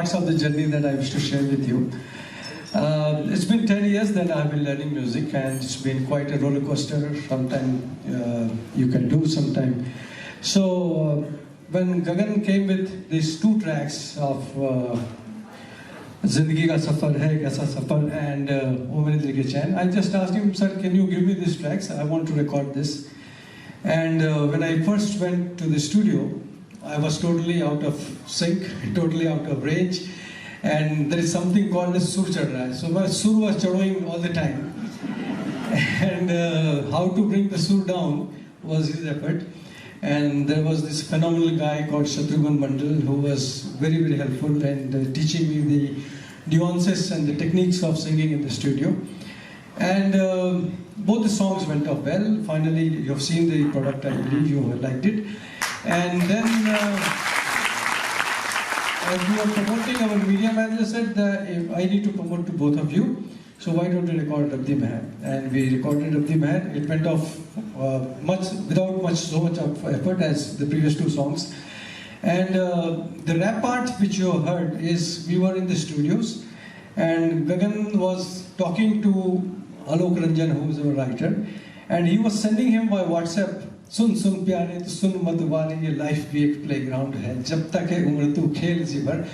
parts of the journey that I wish to share with you. It's been 10 years that I've been learning music, and it's been quite a roller coaster. Sometimes you can do, sometimes. So when Gagan came with these 2 tracks of Zindagi Ka Safar Hai Kaisa Safar and O Mere Dil Ke Chain, I just asked him, sir, can you give me these tracks? I want to record this. And when I first went to the studio, I was totally out of sync, totally out of range. And there is something called as sur chad raha hai. So my sur was chadowing all the time. And how to bring the sur down was his effort. And there was this phenomenal guy called Shatrughan Mandal who was very, very helpful and teaching me the nuances and the techniques of singing in the studio. And both the songs went off well. Finally, you have seen the product, I believe you liked it. And then, as we were promoting, our media manager said that I need to promote to both of you. So why don't you record Rabdi Meher? And we recorded Rabdi Meher. It went off without so much of effort as the previous 2 songs. And the rap part which you heard is, we were in the studios and Gagan was talking to Alok Ranjan, who is our writer, and he was sending him by WhatsApp, "Sun sun pyare to sun mat wale, ye life bhi ek playground hai, jab tak hai umr tu khel isi bhar."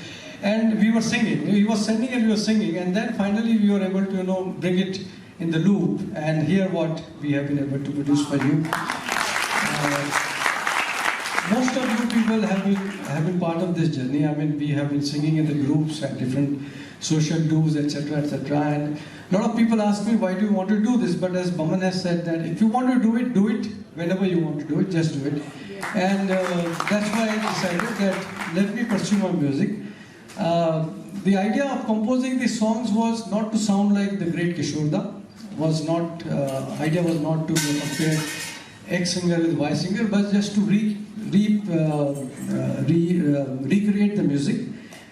And we were singing. He was sending and we were singing, and then finally we were able to bring it in the loop and hear what we have been able to produce for you. Most of you people have been part of this journey. I mean, we have been singing in the groups at different social dues, etc., etc. And a lot of people ask me, why do you want to do this? But as Baman has said, that if you want to do it whenever you want to do it, just do it. And that's why I decided that let me pursue my music. The idea of composing these songs was not to sound like the great Kishore Da. Idea was not to compare X singer with Y singer, but just to recreate the music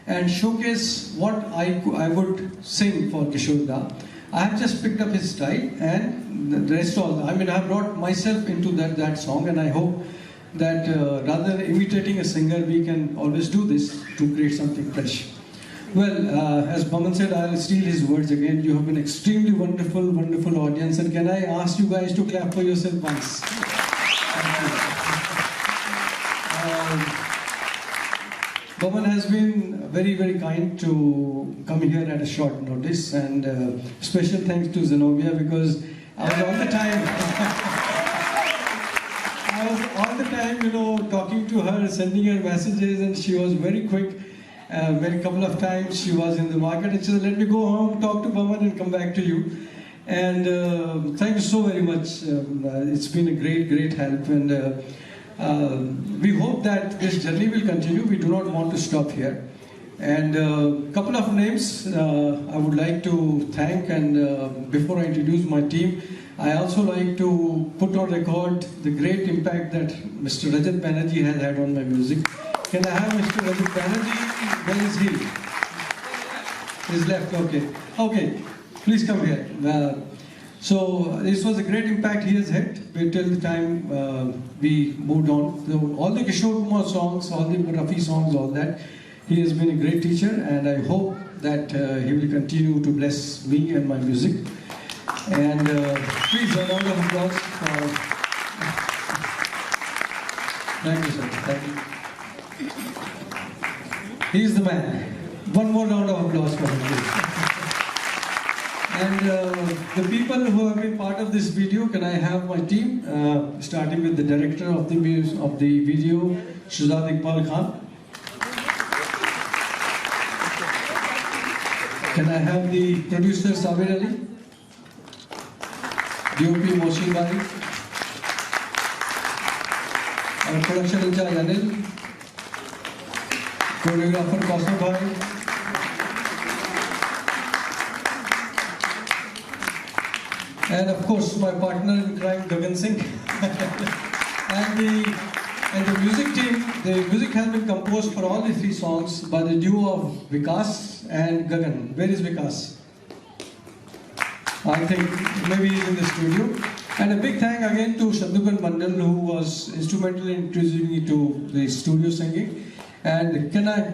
and showcase what I would sing for Kishore Da. I have just picked up his style, and the rest all. I mean, I have brought myself into that song, and I hope that rather than imitating a singer, we can always do this to create something fresh. Well, as Baman said, I'll steal his words again. You have been extremely wonderful, wonderful audience, and can I ask you guys to clap for yourself once? Baman has been very, very kind to come here at a short notice, and special thanks to Zenobia, because I was all the time, talking to her, sending her messages, and she was very quick. Very couple of times she was in the market and she said, let me go home, talk to Baman and come back to you. And thank you so very much. It's been a great, great help, and we hope that this journey will continue. We do not want to stop here. And a couple of names I would like to thank, and before I introduce my team, I also like to put on record the great impact that Mr. Rajat Banerjee has had on my music. Can I have Mr. Rajat Banerjee? Where is he? He's left, okay. Okay, please come here. So this was a great impact he has had till the time we moved on. So, all the Kishore Kumar songs, all the Rafi songs, all that, he has been a great teacher, and I hope that he will continue to bless me and my music. And please, a round of applause for... Thank you, sir. Thank you. He is the man. One more round of applause for him, please. And the people who have been part of this video, can I have my team, starting with the director of the video, Shahzad Iqbal Khan. Can I have the producer, Sabir Ali? DOP, Mohsin Bhai. Our production in charge, Anil. Choreographer, Kaustubh Bhai. And of course, my partner in crime, Gagan Singh. and the music team, the music has been composed for all the 3 songs by the duo of Vikas and Gagan. Where is Vikas? I think maybe he's in the studio. And a big thank again to Shatrughan Mandal, who was instrumental in introducing me to the studio singing. And can I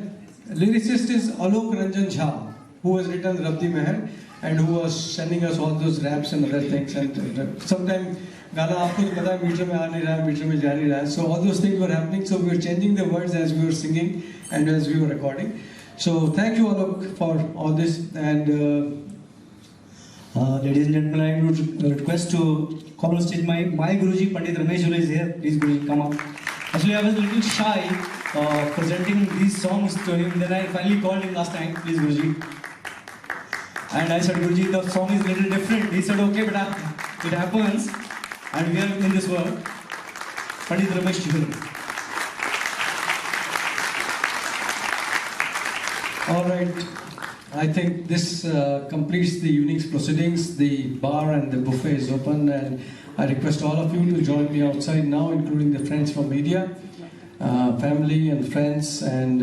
lyricist is Alok Ranjan Jha, who has written Rabdi Meher and who was sending us all those raps and other things. And sometimes गाना आपको तो पता है metre में आ नहीं रहा है, metre में जा नहीं रहा है. So all those things were happening. So we were changing the words as we were singing and as we were recording. So thank you Alok for all this. And ladies and gentlemen, I would request to come on stage my Guruji Pandit Ramesh Jula is here. Please Guruji, come up. Actually, I was a little shy presenting these songs to him. Then I finally called him last time. Please Guruji. And I said, Guruji, the song is a little different. He said, okay, but it happens. And we are in this world. Pandit Ramesh Jula. All right. I think this completes the evening's proceedings. The bar and the buffet is open, and I request all of you to join me outside now, including the friends from media, family and friends, and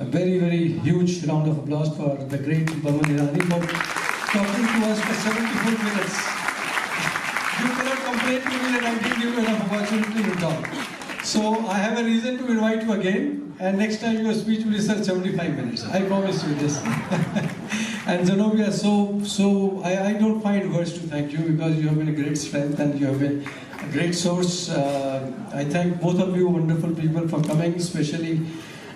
a very, very huge round of applause for the great Boman Irani for talking to us for 74 minutes. You cannot complain to me that I didn't give you enough opportunity to talk. So I have a reason to invite you again, and next time your speech will be 75 minutes. I promise you this. And Zenobia, I don't find words to thank you because you have been a great strength and you have been a great source. I thank both of you wonderful people for coming, especially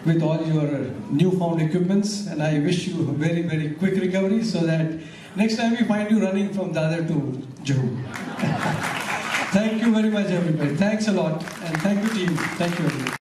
with all your newfound equipments, and I wish you a very, very quick recovery so that next time we find you running from Dadar to Juhu. Thank you very much, everybody. Thanks a lot, and thank you, team. Thank you, everybody.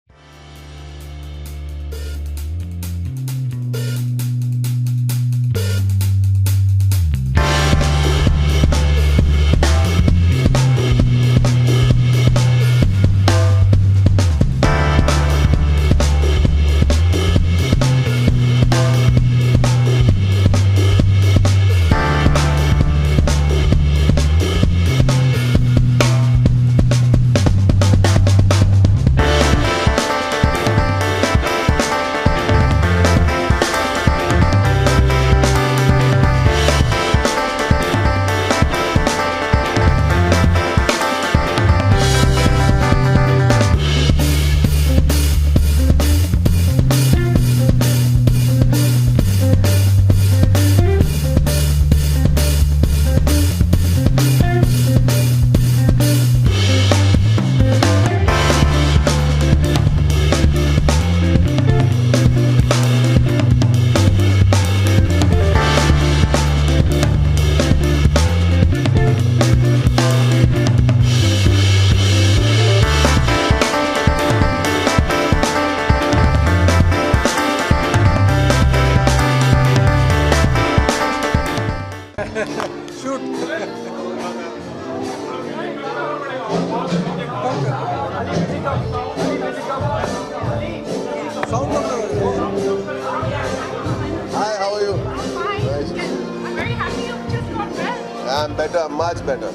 I'm better, much better. I'm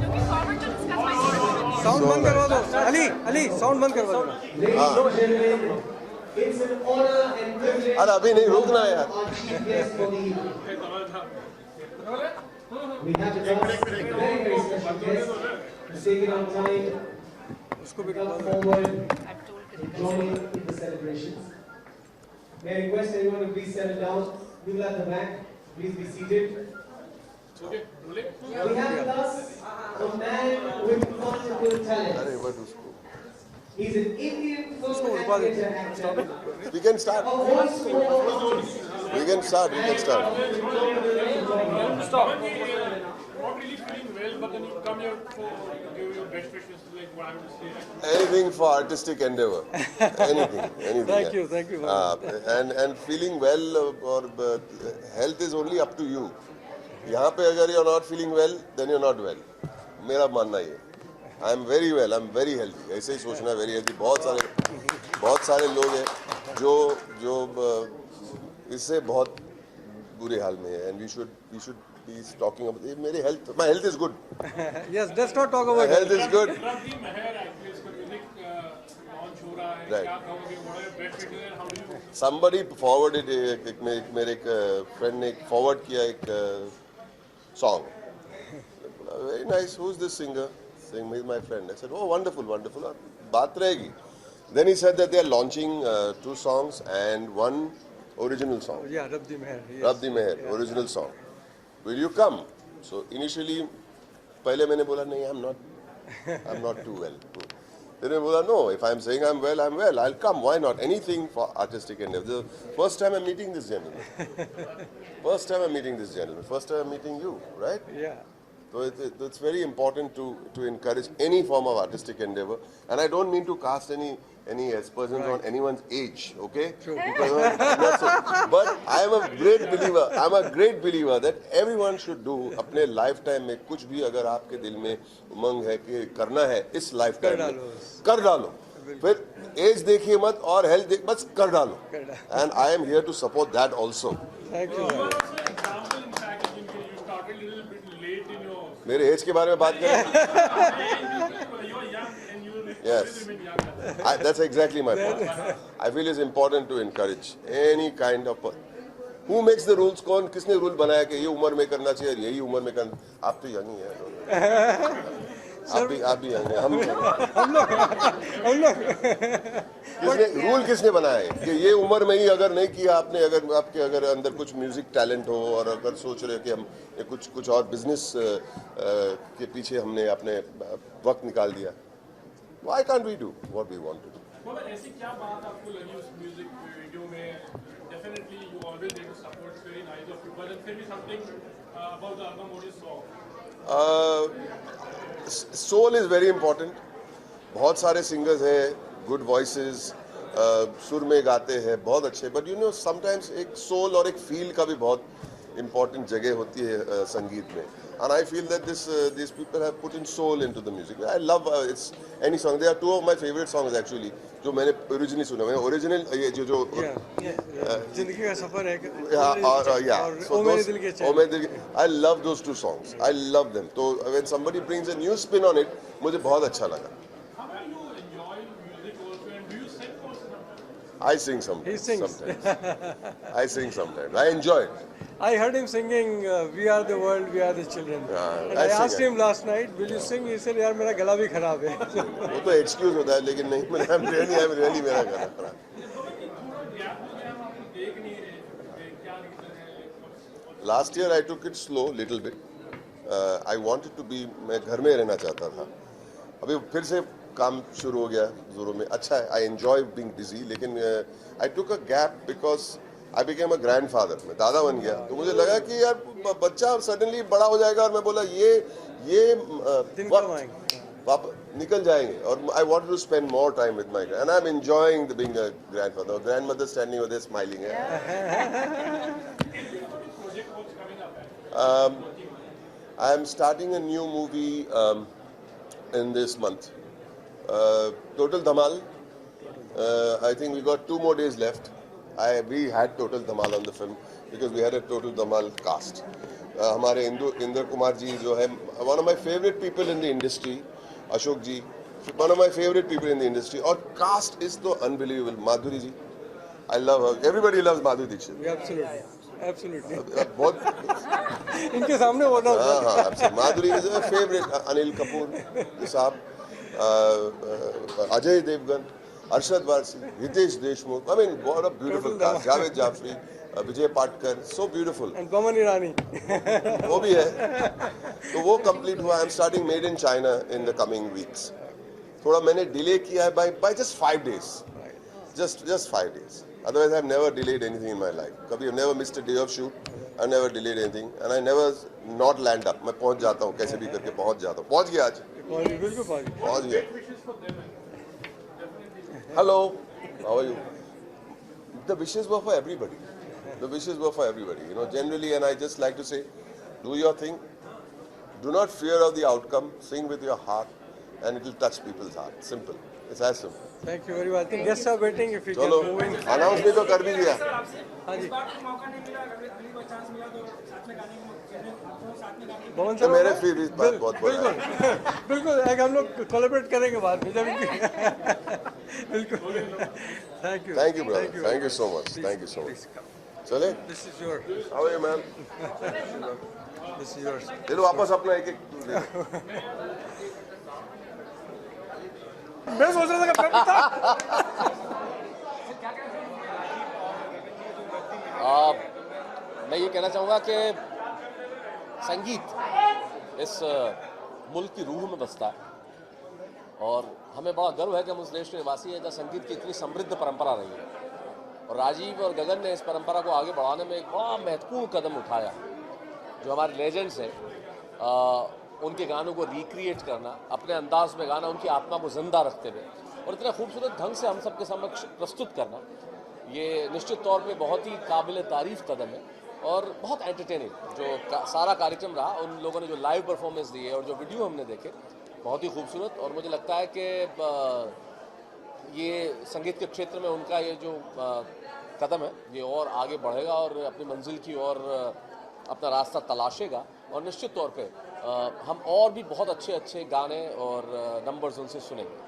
looking forward to discuss my story. Sound बंद करवा दो Ali sound बंद करवा दो अरे अभी नहीं रुकना यार उसको भी May I request everyone to please settle down. People at the back, please be seated. We have with us a man with multiple talents. He's an Indian film animator actor. We can start. A voice-over artist. We can start. Stop. Not really feeling well, but then you come here for give your best wishes, like what I would say. Anything for artistic endeavor. Anything. Thank you very much. And feeling well or health is only up to you. यहाँ पे अगर you're not feeling well, then you're not well. मेरा मानना ये. I'm very well. I'm very healthy. ऐसे ही सोचना very healthy. बहुत सारे लोग हैं जो इससे बहुत बुरे हाल में है. And we should be talking about मेरी health. My health is good. Yes, let's not talk about My health is good. Rabdi Meher actually इसका music launch हो रहा है. Right. क्या कहोगे? What are your best wishes and how do you? Somebody forwarded मेरे एक friend ने forward किया एक song. Very nice. Who's this singer? Saying he's my friend. I said, oh, wonderful. बात रहेगी. Then he said that they are launching 2 songs and one original song. Yeah, Rab Di Meher. Yes. Rab Di Meher, original song. Will you come? So initially, पहले मैंने बोला नहीं, I'm not too well. Then I बोला no, if I'm saying I'm well, I'll come. Why not? Anything for artistic endeavor. The first time I'm meeting this gentleman. First time I'm meeting you, right? Yeah. So it's very important to encourage any form of artistic endeavor, and I don't mean to cast any aspersions on anyone's age, okay? True. Because, but I am a great believer that everyone should do अपने lifetime में कुछ भी अगर आपके दिल में उमंग है कि करना है इस lifetime में कर डालो फिर एज देखिए मत और हेल्थ देख बस कर डालो and I am here to support that also. Thank you. You are also an example in fact that you started a little bit late in your. मेरे एज के बारे में बात करें. You are young and you will Yes. remain young. That's exactly my point. I feel it's important to encourage any kind of. Who makes the rules? कौन किसने rule बनाया कि ये उम्र में करना चाहिए यही उम्र में करना? आप तो यंग ही हैं. आप भी यंग हैं. हम लोग. किसने बनाया है कि ये उम्र में ही अगर नहीं किया आपने अगर आपके अगर अंदर कुछ म्यूजिक टैलेंट हो और अगर सोच रहे हो कि हम ये कुछ और बिजनेस के पीछे हमने अपने वक्त निकाल दिया. Why can't we do what we want to do? well, ऐसी क्या बात आपको लगी उस म्यूजिक वीडियो में? Definitely you always there to support. It's very nice of you. But then tell me something about the album. What is song? Soul is very important. बहुत सारे singers हैं, गुड वॉइसेस, सुर में गाते हैं, बहुत अच्छे. बट यू नो समटाइम्स एक सोल और एक फील का भी बहुत important जगह होती है संगीत में. And I feel that these people have put in soul into the music. I love it's any song. There are two of my favorite songs actually, जो मैंने originally सुना. मैंने original ये जो जिंदगी का सफर है. So those, ओ मेरे दिल के, I love those two songs. I love them. So when somebody brings a new spin on it, मुझे बहुत अच्छा लगा. How about you enjoy music also and do you sing also? I sing sometimes. He sings. Sometimes. I sing sometimes. I enjoy it. I heard him singing "We Are the World, We Are the Children." And I asked him last night, "Will you sing?" He said, "यार मेरा गला भी खराब है." वो तो excuse होता है लेकिन नहीं I'm really मेरा गला खराब. Last year I took it slow little bit. I wanted to be मैं घर में रहना चाहता था. अभी फिर से काम शुरू हो गया जोरों में. अच्छा है. I enjoy being busy लेकिन I took a gap because I became a grandfather. मैं दादा बन गया तो मुझे लगा कि यार बच्चा सडनली बड़ा हो जाएगा और मैं बोला ये वक्त निकल जाएंगे और I wanted to spend more time with my and I'm enjoying being a grandfather. Grandmother standing over there smiling. I am starting a new movie in this month. Total Dhamal. I think we got 2 more days left. We had Total Dhamal on the film because we had a Total Dhamal cast. हमारे इंदर कुमार जी जो है one of my favorite people in the industry, Ashok ji one of my favorite people in the industry और cast is so unbelievable. Madhuri ji, I love her. Everybody loves Madhuri Dixit. Absolutely. बहुत इनके सामने बोलना. हाँ माधुरी is a favorite. Anil Kapoor साहब, Ajay Devgan, Arshad Warsi, Ritesh Deshmukh. I mean, what a beautiful cast. Javed Jafri, Vijay Patkar, so beautiful. And Boman Irani. वो भी है. तो वो complete हुआ. I'm starting Made in China in the coming weeks. थोड़ा मैंने delay किया है by just 5 days. Just 5 days. Otherwise, I've never delayed anything in my life. कभी I've never missed a day of shoot. I've never delayed anything, and I never not land up. मैं पहुंच जाता हूँ कैसे भी करके पहुंच जाता हूँ. पहुंच गया आज. बिल्कुल पहुंच गया. Hello, how are you? The wishes were for everybody. The wishes were for everybody. You know, generally, and I just like to say, do your thing. Do not fear of the outcome. Sing with your heart, and it will touch people's heart. Simple. It's as simple. Thank you very much. I think guests are waiting. If you can चलो, move in. announce भी तो कर भी दिया. हाँ जी. मोहन तो sir मेरे फिर भी बात बहुत बड़ा है. बिल्कुल एक हम लोग कोलैबोरेट करेंगे बाद में जब इनकी बिल्कुल. Thank you. Thank you, brother. Thank you so much. Thank you so much. चले? This is yours. How are you, man? This is yours. ले लो वापस अपना एक ले लो. मैं सोच रहा था कि मैं ये कहना चाहूँगा कि संगीत इस मुल्क की रूह में बसता है और हमें बड़ा गर्व है कि हम उस देश के निवासी हैं जहाँ संगीत की इतनी समृद्ध परंपरा रही है और राजीव और गगन ने इस परंपरा को आगे बढ़ाने में एक बड़ा महत्वपूर्ण कदम उठाया। जो हमारे लेजेंड्स हैं उनके गानों को रिक्रिएट करना, अपने अंदाज में गाना, उनकी आत्मा को जिंदा रखते हुए और इतने खूबसूरत ढंग से हम सबके समक्ष प्रस्तुत करना, ये निश्चित तौर पे बहुत ही काबिल तारीफ कदम है और बहुत एंटरटेनिंग जो सारा कार्यक्रम रहा। उन लोगों ने जो लाइव परफॉर्मेंस दी है और जो वीडियो हमने देखे बहुत ही खूबसूरत, और मुझे लगता है कि ये संगीत के क्षेत्र में उनका ये जो कदम है ये और आगे बढ़ेगा और अपनी मंजिल की ओर अपना रास्ता तलाशेगा और निश्चित तौर पे हम और भी बहुत अच्छे अच्छे गाने और नंबर्स उनसे सुनेंगे।